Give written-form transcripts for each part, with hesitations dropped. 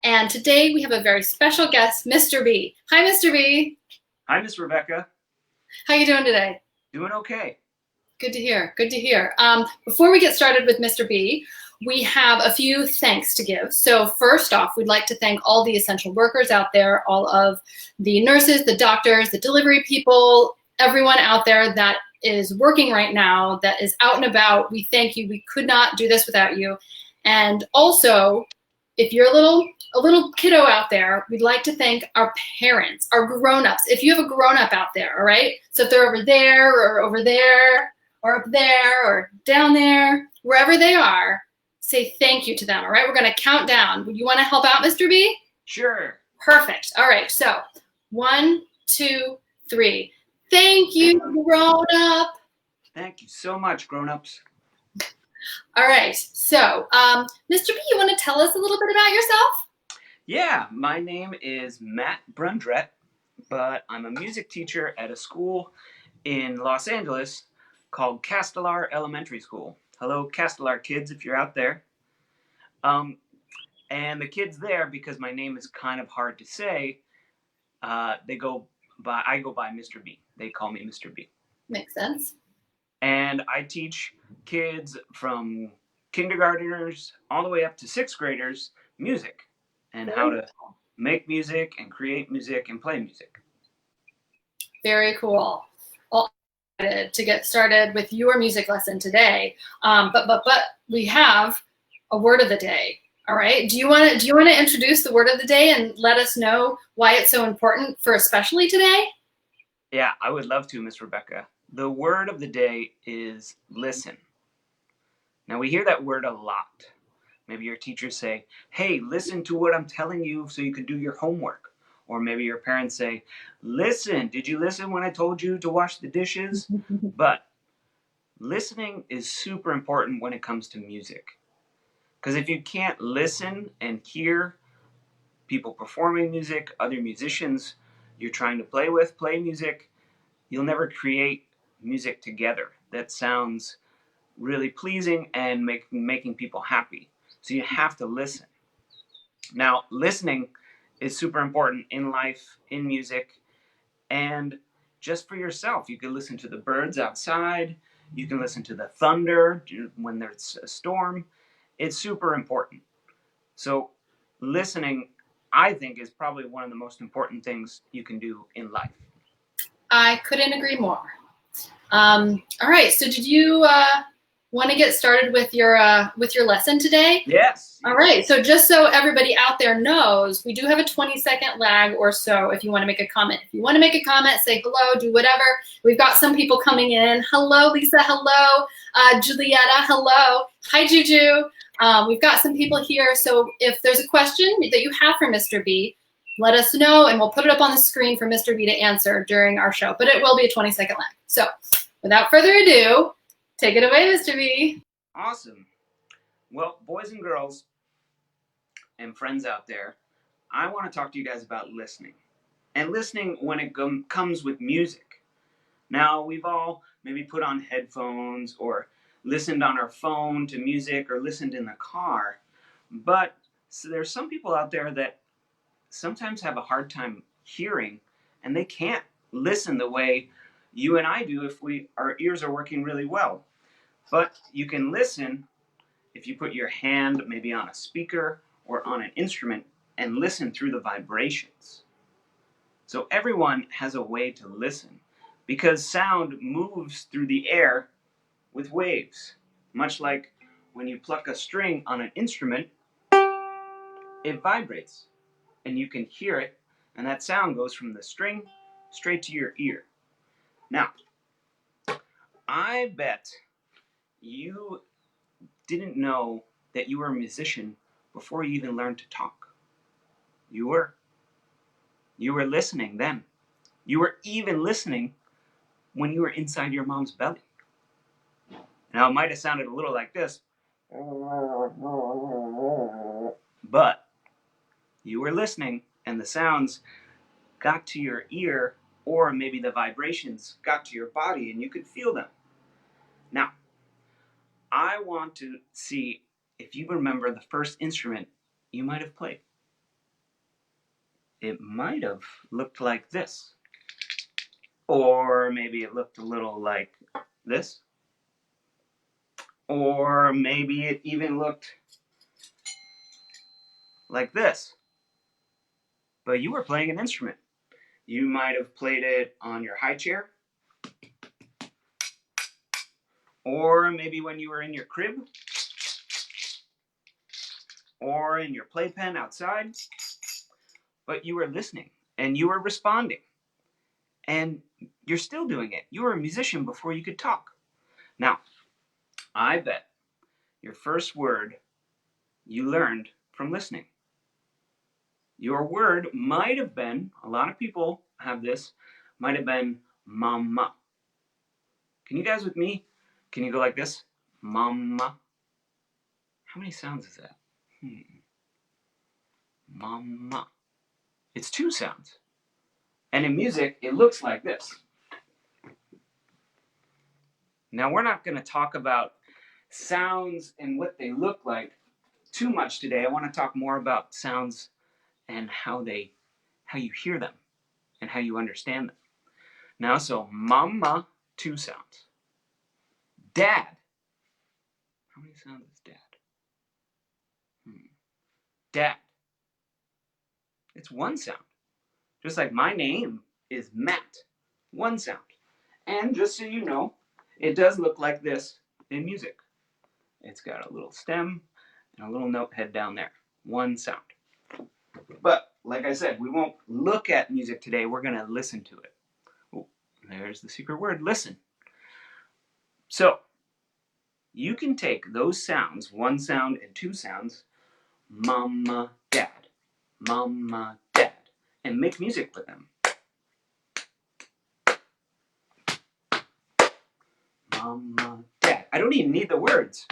And today we have a very special guest, Mr. B. Hi, Mr. B. Hi, Miss Rebecca. How you doing today? Doing okay. Good to hear. Good to hear. Before we get started with Mr. B, we have a few thanks to give. So first off, we'd like to thank all the essential workers out there, all of the nurses, the doctors, the delivery people, everyone out there that is working right now, that is out and about. We thank you. We could not do this without you. And also, if you're a little kiddo out there, we'd like to thank our parents, our grown-ups. If you have a grown-up out there, all right? So if they're over there or over there or up there or down there, wherever they are, say thank you to them, all right? We're gonna count down. Would you wanna help out, Mr. B? Sure. Perfect. All right, so 1, 2, 3. Thank you, grown-up. Thank you so much, grown-ups. All right, so Mr. B, you wanna tell us a little bit about yourself? Yeah, my name is Matt Brundrett, but I'm a music teacher at a school in Los Angeles called Castelar Elementary School. Hello, Castelar kids, if you're out there. And the kids there, because my name is kind of hard to say, I go by Mr. B. They call me Mr. B. Makes sense. And I teach kids from kindergartners all the way up to 6th graders music and how to make music and create music and play music. Very cool. Well, to get started with your music lesson today, but we have a word of the day. All right. Do you want to introduce the word of the day and let us know why it's so important for especially today? Yeah, I would love to, Miss Rebecca. The word of the day is listen. Now we hear that word a lot. Maybe your teachers say, hey, listen to what I'm telling you so you can do your homework. Or maybe your parents say, listen, did you listen when I told you to wash the dishes? But listening is super important when it comes to music. Because if you can't listen and hear people performing music, other musicians you're trying to play with, play music, you'll never create music together that sounds really pleasing and making people happy. So you have to listen. Now, listening is super important in life, in music, and just for yourself. You can listen to the birds outside. You can listen to the thunder when there's a storm. It's super important. So listening, I think, is probably one of the most important things you can do in life. I couldn't agree more. All right. So did you want to get started with your lesson today? Yes. All right. So just so everybody out there knows, we do have a 20-second lag or so if you want to make a comment. If you want to make a comment, say hello, do whatever. We've got some people coming in. Hello, Lisa. Hello, Julietta. Hello. Hi, Juju. We've got some people here. So if there's a question that you have for Mr. B, let us know, and we'll put it up on the screen for Mr. B to answer during our show. But it will be a 20-second lag. So without further ado, take it away, Mr. B. Awesome. Well, boys and girls and friends out there, I want to talk to you guys about listening. And listening when it comes with music. Now, we've all maybe put on headphones or listened on our phone to music or listened in the car. But so there's some people out there that sometimes have a hard time hearing, and they can't listen the way you and I do if our ears are working really well. But you can listen if you put your hand maybe on a speaker or on an instrument and listen through the vibrations. So everyone has a way to listen because sound moves through the air with waves. Much like when you pluck a string on an instrument, it vibrates and you can hear it, and that sound goes from the string straight to your ear. Now, I bet you didn't know that you were a musician before you even learned to talk. You were listening then. You were even listening when you were inside your mom's belly. Now, it might have sounded a little like this, but you were listening, and the sounds got to your ear, or maybe the vibrations got to your body, and you could feel them. Now, I want to see if you remember the first instrument you might have played. it might have looked like this. Or maybe it looked a little like this. Or maybe it even looked like this. But you were playing an instrument. You might have played it on your high chair. Or maybe when you were in your crib. Or in your playpen outside. But you were listening and you were responding. And you're still doing it. You were a musician before you could talk. Now, I bet your first word you learned from listening. Your word might have been, a lot of people have this, might have been mama. Can you guys with me? Can you go like this? Mama. How many sounds is that? Mama. It's 2 sounds. And in music, it looks like this. Now, we're not going to talk about sounds and what they look like too much today. I want to talk more about sounds and how you hear them and how you understand them. Now, so mama, 2 sounds. Dad. How many sounds is dad? Dad. It's 1 sound. Just like my name is Matt. 1 sound. And just so you know, it does look like this in music. It's got a little stem and a little note head down there. 1 sound. But, like I said, we won't look at music today. We're going to listen to it. Oh, there's the secret word, listen. So, you can take those sounds, 1 sound and 2 sounds, mama, dad, and make music with them. Mama, dad. I don't even need the words.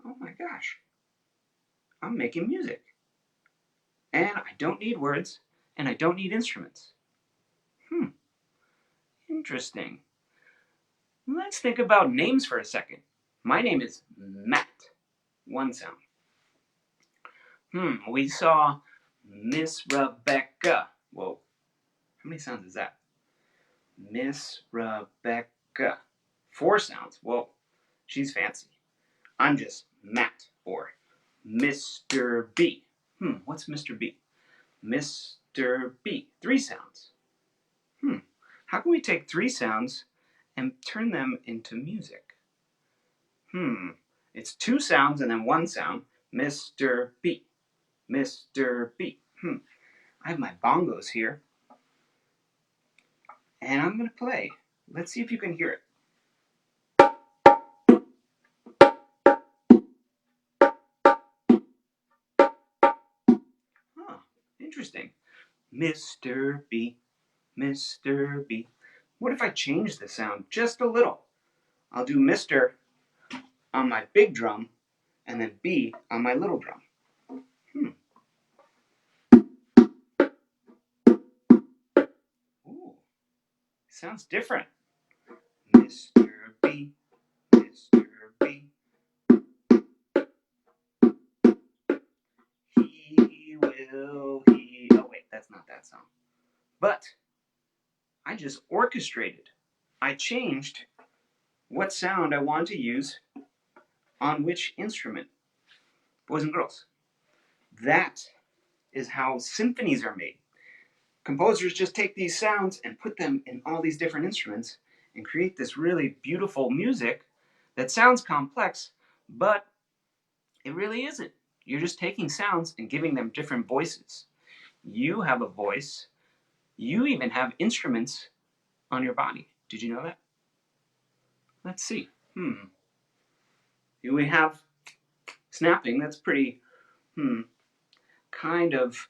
Oh my gosh. I'm making music. And I don't need words, and I don't need instruments. Interesting. Let's think about names for a second. My name is Matt. 1 sound. We saw Miss Rebecca. Whoa. How many sounds is that? Miss Rebecca. 4 sounds. Whoa. She's fancy. I'm just Matt or Mr. B. What's Mr. B? Mr. B. 3 sounds. How can we take 3 sounds and turn them into music? It's 2 sounds and then 1 sound. Mr. B. Mr. B. I have my bongos here. And I'm going to play. Let's see if you can hear it. Interesting. Mr. B. Mr. B. What if I change the sound just a little? I'll do Mr. on my big drum and then B on my little drum. Ooh, sounds different. Mr. B, Mr. B. Oh wait, that's not that song. But I just orchestrated. I changed what sound I want to use on which instrument. Boys and girls, that is how symphonies are made. Composers just take these sounds and put them in all these different instruments and create this really beautiful music that sounds complex, but it really isn't. You're just taking sounds and giving them different voices. You have a voice. You even have instruments on your body. Did you know that? Let's see. We have snapping. That's pretty, kind of,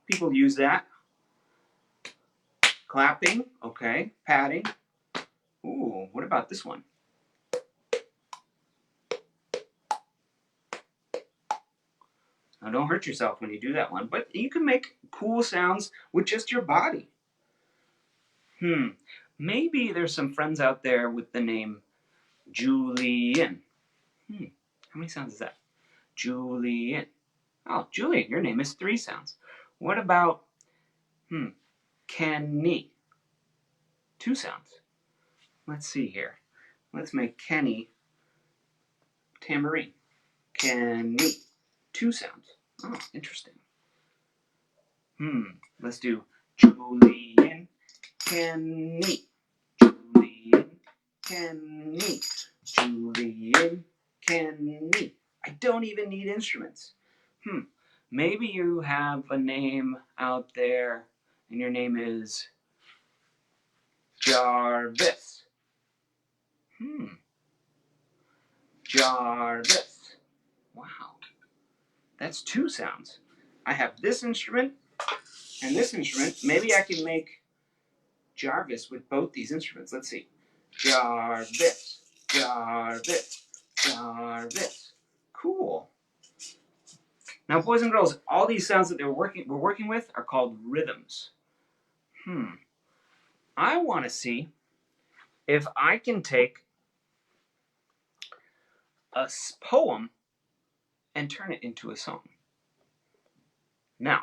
people use that. Clapping, okay. Patting. Ooh, what about this one? Now, don't hurt yourself when you do that one, but you can make cool sounds with just your body. Maybe there's some friends out there with the name Julian. How many sounds is that? Julian. Oh, Julian, your name is 3 sounds. What about, Kenny? 2 sounds. Let's see here. Let's make Kenny tambourine. Kenny. 2 sounds. Oh, interesting. Let's do Julian, Kenny. Julian, Kenny. Julian, Kenny. I don't even need instruments. Maybe you have a name out there and your name is Jarvis. Jarvis. Wow. That's 2 sounds. I have this instrument and this instrument. Maybe I can make Jarvis with both these instruments. Let's see. Jarvis, Jarvis, Jarvis. Cool. Now, boys and girls, all these sounds that we're working with are called rhythms. I want to see if I can take a poem and turn it into a song. Now,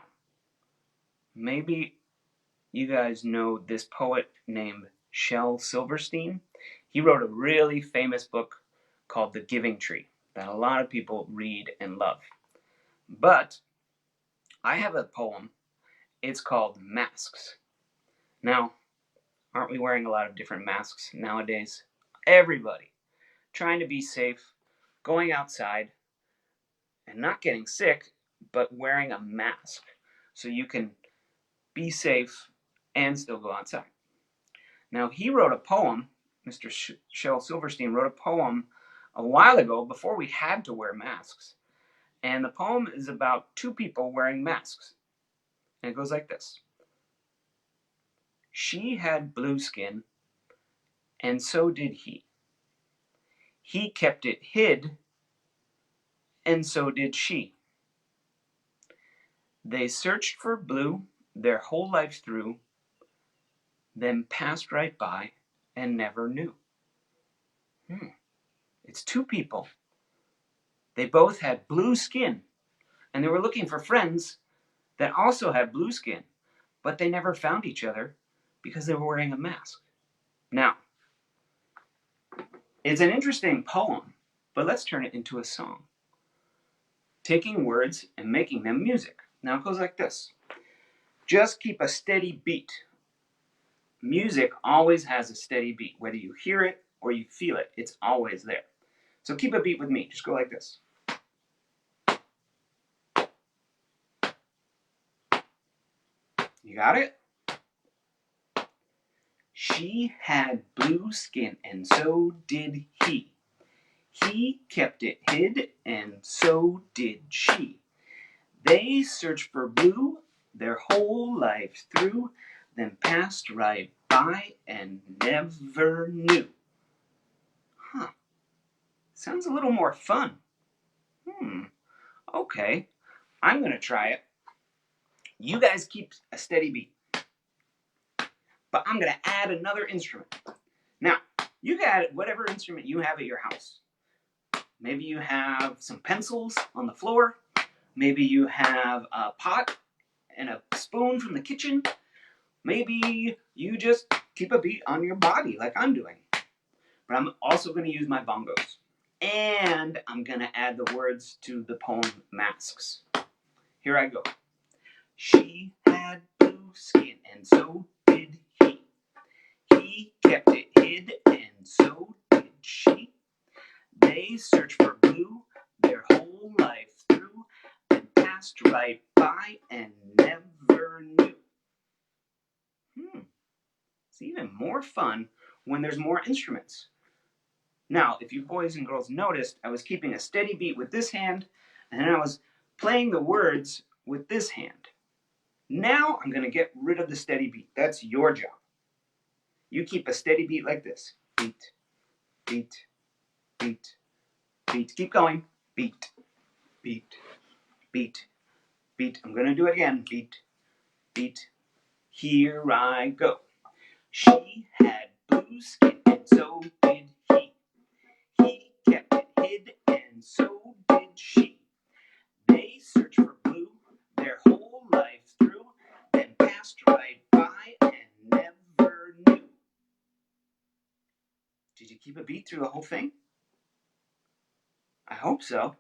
maybe you guys know this poet named Shel Silverstein. He wrote a really famous book called The Giving Tree that a lot of people read and love. But I have a poem. It's called Masks. Now, aren't we wearing a lot of different masks nowadays? Everybody trying to be safe, going outside, and not getting sick, but wearing a mask so you can be safe and still go outside. Now, he wrote a poem, Mr. Shel Silverstein wrote a poem a while ago before we had to wear masks. And the poem is about 2 people wearing masks. And it goes like this. She had blue skin, and so did he. He kept it hid, and so did she. They searched for blue their whole life through, then passed right by and never knew. It's 2 people. They both had blue skin, and they were looking for friends that also had blue skin, but they never found each other because they were wearing a mask. Now, it's an interesting poem, but let's turn it into a song, taking words and making them music. Now it goes like this. Just keep a steady beat. Music always has a steady beat. Whether you hear it or you feel it, it's always there. So keep a beat with me. Just go like this. You got it? She had blue skin, and so did he. He kept it hid, and so did she. They searched for blue their whole life through, then passed right by and never knew. Sounds a little more fun. Okay, I'm going to try it. You guys keep a steady beat. But I'm going to add another instrument. Now, you got whatever instrument you have at your house. Maybe you have some pencils on the floor. Maybe you have a pot and a spoon from the kitchen. Maybe you just keep a beat on your body like I'm doing. But I'm also going to use my bongos. And I'm going to add the words to the poem Masks. Here I go. She had blue skin, and so did he. He kept it hid, and so did she. They searched for blue their whole life through, and passed right by and never knew. It's even more fun when there's more instruments. Now, if you boys and girls noticed, I was keeping a steady beat with this hand, and then I was playing the words with this hand. Now I'm going to get rid of the steady beat. That's your job. You keep a steady beat like this. Beat, beat, beat, beat. Keep going. Beat, beat, beat, beat. I'm going to do it again. Beat, beat. Here I go. She had blue skin, and so did he. He kept it hid, and and so did she. They searched for blue their whole life through, then passed right by and never knew. Did you keep a beat through the whole thing? I hope so.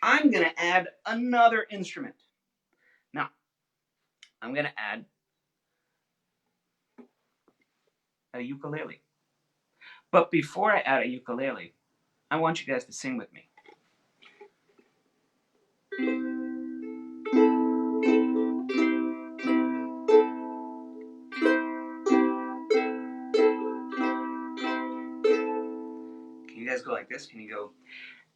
I'm going to add another instrument. Now, I'm going to add a ukulele. But before I add a ukulele, I want you guys to sing with me. Can you guys go like this? Can you go,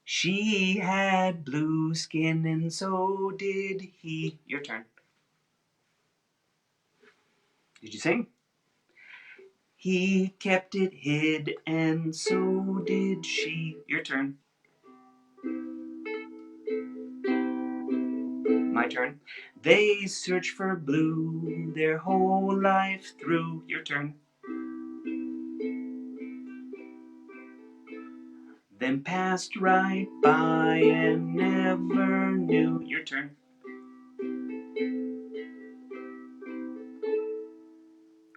she had blue skin and so did he. Your turn. Did you sing? He kept it hid and so did she. Your turn. My turn. They searched for blue their whole life through. Your turn. Then passed right by and never knew. Your turn.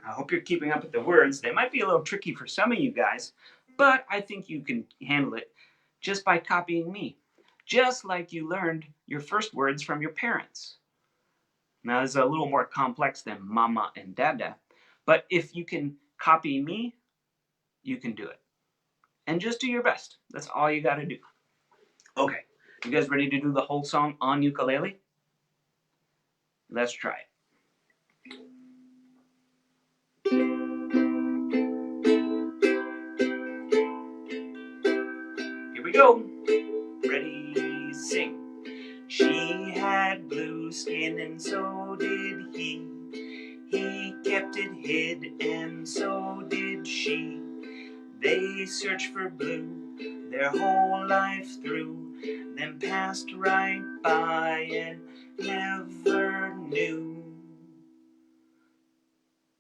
I hope you're keeping up with the words. They might be a little tricky for some of you guys, but I think you can handle it just by copying me, just like you learned your first words from your parents. Now, this is a little more complex than mama and dada, but if you can copy me, you can do it. And just do your best. That's all you got to do. Okay, you guys ready to do the whole song on ukulele? Let's try it. Here we go. Ready, sing. She had blue skin and so did he. He kept it hid and so did she. They searched for blue their whole life through, then passed right by and never knew.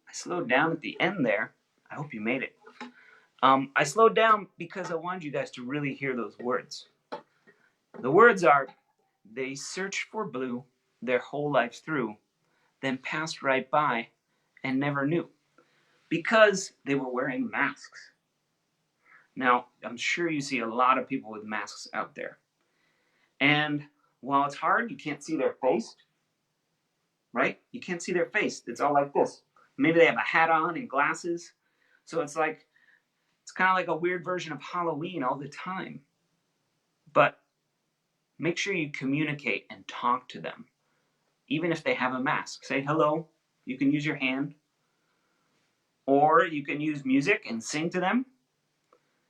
I slowed down at the end there. I hope you made it. I slowed down because I wanted you guys to really hear those words. The words are, they searched for blue their whole lives through, then passed right by and never knew, because they were wearing masks. Now, I'm sure you see a lot of people with masks out there. And while it's hard, you can't see their face, right? You can't see their face. It's all like this. Maybe they have a hat on and glasses. So it's kind of like a weird version of Halloween all the time. But make sure you communicate and talk to them, even if they have a mask. Say hello. You can use your hand. Or you can use music and sing to them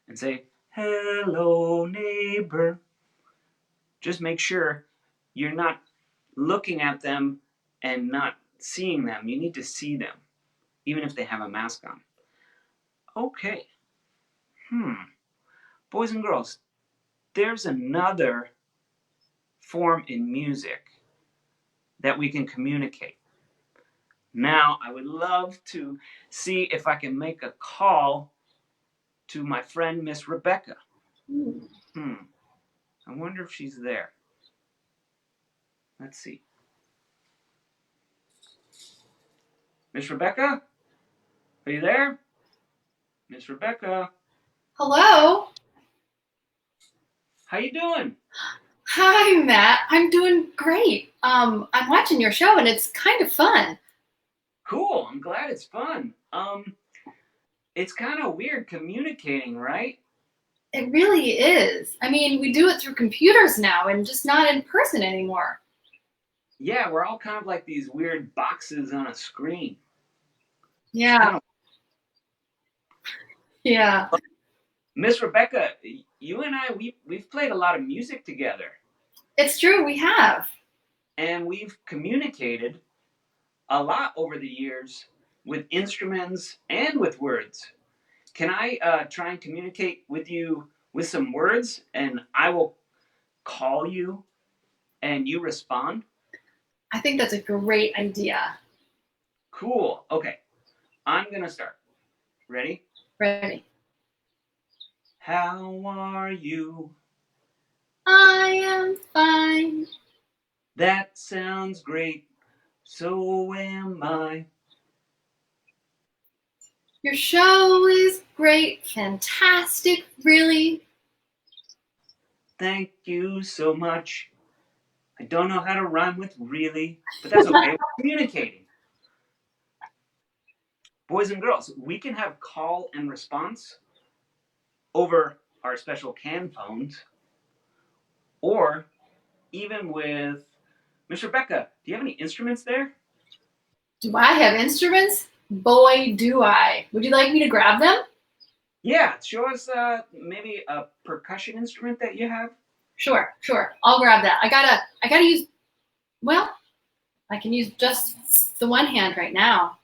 and say, hello, neighbor. Just make sure you're not looking at them and not seeing them. You need to see them, even if they have a mask on. Okay. Boys and girls, there's another form in music that we can communicate. Now, I would love to see if I can make a call to my friend, Miss Rebecca. I wonder if she's there. Let's see. Miss Rebecca? Are you there? Miss Rebecca? Hello? How you doing? Hi, Matt. I'm doing great. I'm watching your show and it's kind of fun. Cool. I'm glad it's fun. It's kind of weird communicating, right? It really is. I mean, we do it through computers now and just not in person anymore. Yeah, we're all kind of like these weird boxes on a screen. Yeah. Yeah. Miss Rebecca, you and I, we've played a lot of music together. It's true, we have. And we've communicated a lot over the years with instruments and with words. Can I try and communicate with you with some words, and I will call you and you respond? I think that's a great idea. Cool. Okay. I'm going to start. Ready? Ready. How are you? am fine. That sounds great. So am I. Your show is great, fantastic, really. Thank you so much. I don't know how to rhyme with really, but that's okay. We're communicating. Boys and girls, we can have call and response over our special can phones, or even with Miss Rebecca. Do you have any instruments there? Do I have instruments? Boy, do I. Would you like me to grab them? Yeah, show us maybe a percussion instrument that you have. Sure. I'll grab that. I gotta use, well, I can use just the one hand right now.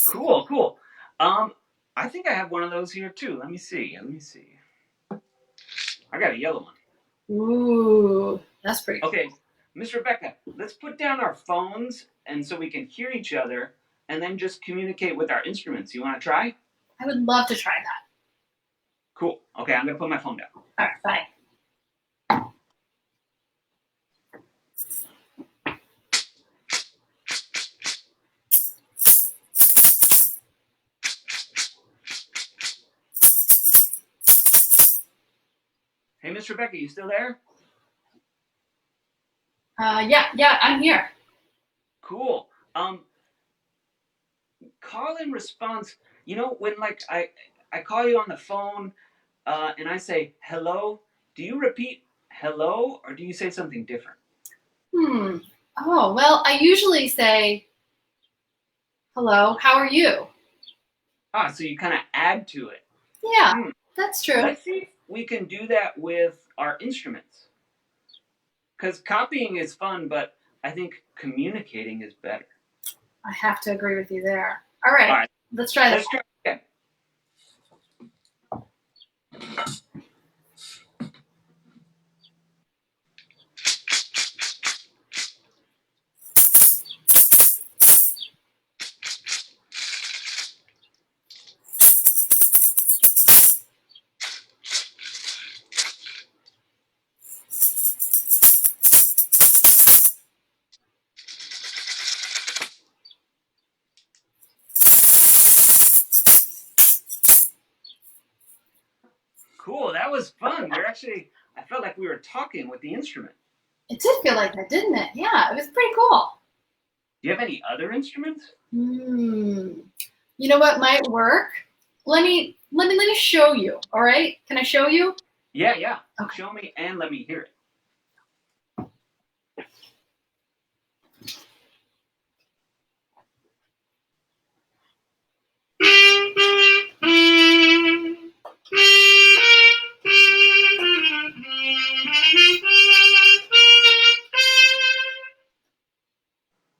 Cool. I think I have one of those here too. Let me see. I got a yellow one. Ooh, that's pretty cool. Okay, Miss Rebecca, let's put down our phones and so we can hear each other and then just communicate with our instruments. You want to try? I would love to try that. Cool. Okay, I'm going to put my phone down. All right, bye. Hey, Miss Rebecca, you still there? Yeah, I'm here. Cool. Call and response. You know, when like I call you on the phone and I say hello, do you repeat hello or do you say something different? Oh, well, I usually say, hello, how are you? Ah, so you kind of add to it. Yeah, that's true. Let's see if we can do that with our instruments. Because copying is fun, but I think communicating is better. I have to agree with you there. All right. Let's try that. Let's try again. Cool, that was fun. I felt like we were talking with the instrument. It did feel like that, didn't it? Yeah, it was pretty cool. Do you have any other instruments? You know what might work? Let me show you. All right? Can I show you? Yeah. Okay. Show me and let me hear it.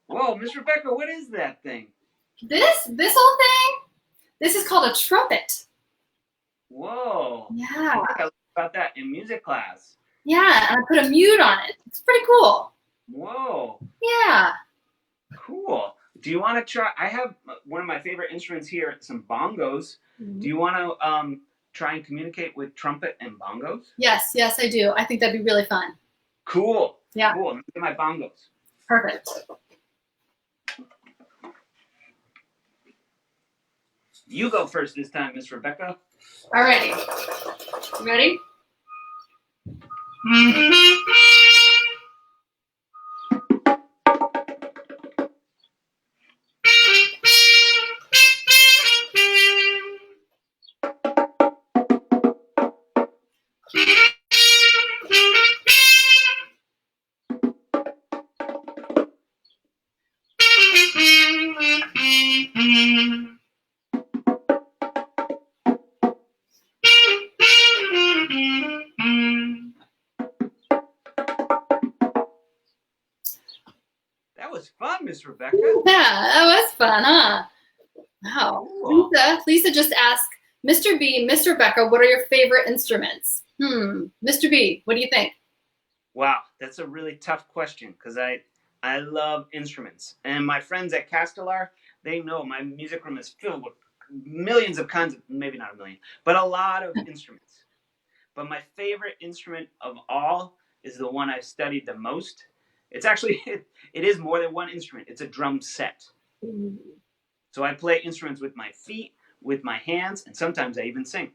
Whoa, Miss Rebecca, what is that thing? This whole thing? This is called a trumpet. Whoa. Yeah. I think I learned about that in music class. Yeah, and I put a mute on it. It's pretty cool. Whoa. Yeah. Cool. Do you want to try? I have one of my favorite instruments here, some bongos. Do you want to try and communicate with trumpet and bongos? Yes, I do. I think that'd be really fun. Cool. Yeah. Cool. Look at my bongos. Perfect. You go first this time, Miss Rebecca. Alrighty. You ready? That was fun, Miss Rebecca. Yeah, that was fun, huh? Wow. Cool. Lisa just asked, Mr. B, Miss Rebecca, what are your favorite instruments? Mr. B, what do you think? Wow, that's a really tough question because I love instruments. And my friends at Castellar, they know my music room is filled with millions of kinds of, maybe not a million, but a lot of instruments. But my favorite instrument of all is the one I've studied the most. It's actually, it is more than one instrument. It's a drum set. Ooh. So I play instruments with my feet, with my hands, and sometimes I even sing.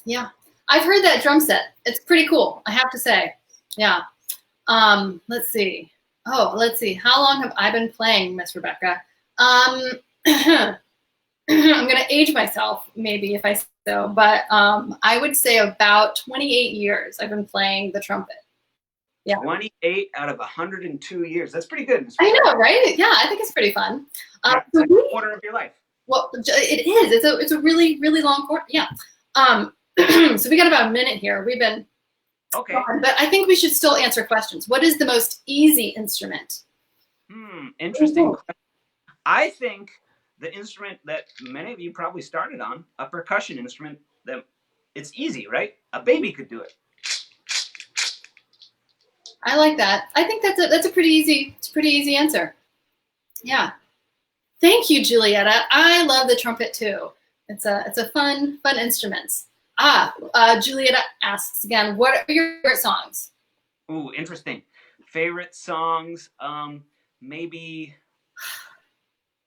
Yeah, I've heard that drum set. It's pretty cool, I have to say. Yeah. Let's see. Oh, let's see. How long have I been playing, Miss Rebecca? I'm going to age myself, maybe, if I say so, but I would say about 28 years I've been playing the trumpet. Yeah. 28 out of 102 years. That's pretty good. I know, right? Yeah, I think it's pretty fun. Yeah, it's like a quarter of your life. Well, it is. It's a really, really long quarter. Yeah. So we got about a minute here. We've been okay, gone, but I think we should still answer questions. What is the most easy instrument? Interesting question. I think the instrument that many of you probably started on, a percussion instrument, that it's easy, right? A baby could do it. I like that. I think that's a pretty easy answer. Yeah. Thank you, Julietta. I love the trumpet too. It's a fun instrument. Julietta asks again, what are your favorite songs? Ooh, interesting. Favorite songs, maybe.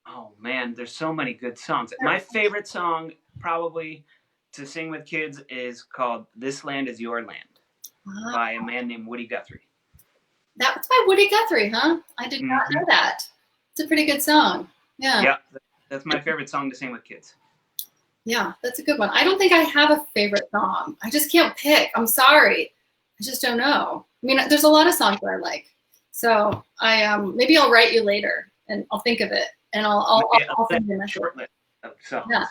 Oh man, there's so many good songs. My favorite song, probably to sing with kids, is called "This Land Is Your Land" by a man named Woody Guthrie. That was by Woody Guthrie, huh? I did not know that. It's a pretty good song. Yeah. Yeah, that's my favorite song to sing with kids. Yeah, that's a good one. I don't think I have a favorite song. I just can't pick. I'm sorry. I just don't know. I mean, there's a lot of songs that I like. So maybe I'll write you later and I'll think of it and I'll send you a message. Short list of songs. Yeah.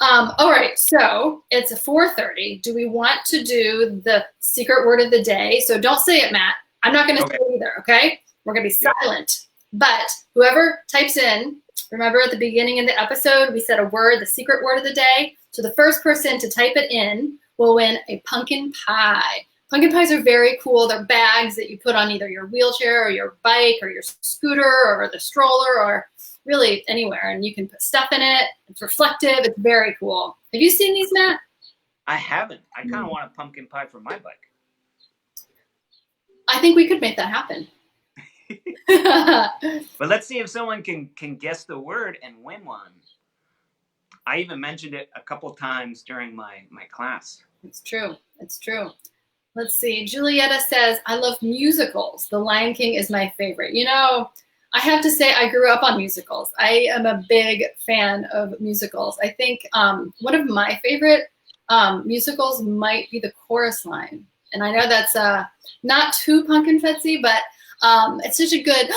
All right, so it's 4:30. Do we want to do the secret word of the day? So don't say it, Matt. I'm not going to say it either, okay? We're going to be silent. But whoever types in, remember at the beginning of the episode, we said a word, the secret word of the day. So the first person to type it in will win a pumpkin pie. Pumpkin pies are very cool. They're bags that you put on either your wheelchair or your bike or your scooter or the stroller or really anywhere. And you can put stuff in it. It's reflective. It's very cool. Have you seen these, Matt? I haven't. I kind of want a pumpkin pie for my bike. I think we could make that happen. But let's see if someone can guess the word and win one. I even mentioned it a couple times during my class. It's true. It's true. Let's see. Julietta says, I love musicals. The Lion King is my favorite. You know, I have to say I grew up on musicals. I am a big fan of musicals. I think one of my favorite musicals might be The Chorus Line. And I know that's not too PunkinFutzy, but it's such a good,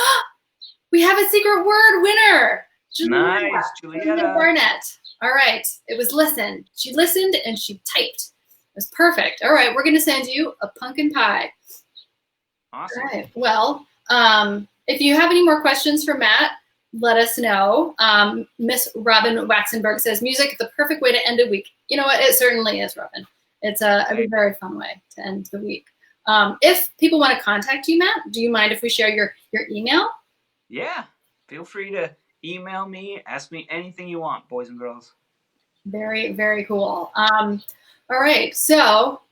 we have a secret word winner. Nice, Julietta. Barnett. All right, it was listen. She listened and she typed. It was perfect. All right, we're going to send you a pumpkin pie. Awesome. All right, well, if you have any more questions for Matt, let us know. Miss Robin Waxenberg says, music is the perfect way to end a week. You know what? It certainly is, Robin. It's a very fun way to end the week. If people want to contact you, Matt, do you mind if we share your email? Yeah, feel free to email me, ask me anything you want, boys and girls. Very, very cool. All right, so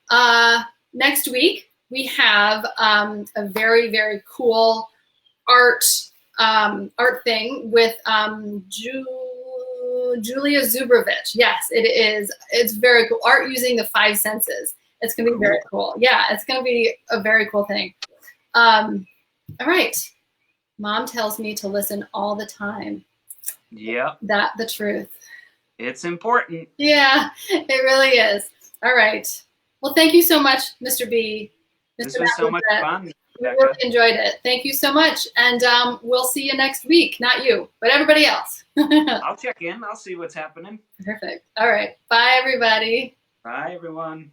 next week we have a very, very cool art thing with Julia Zubrovich. Yes, it is. It's very cool. Art using the 5 senses. It's going to be very cool. Yeah, it's going to be a very cool thing. All right. Mom tells me to listen all the time. Yep. That's the truth. It's important. Yeah, it really is. All right. Well, thank you so much, Mr. B. This was so much fun. We really enjoyed it. Thank you so much. And we'll see you next week. Not you, but everybody else. I'll check in. I'll see what's happening. Perfect. All right. Bye, everybody. Bye, everyone.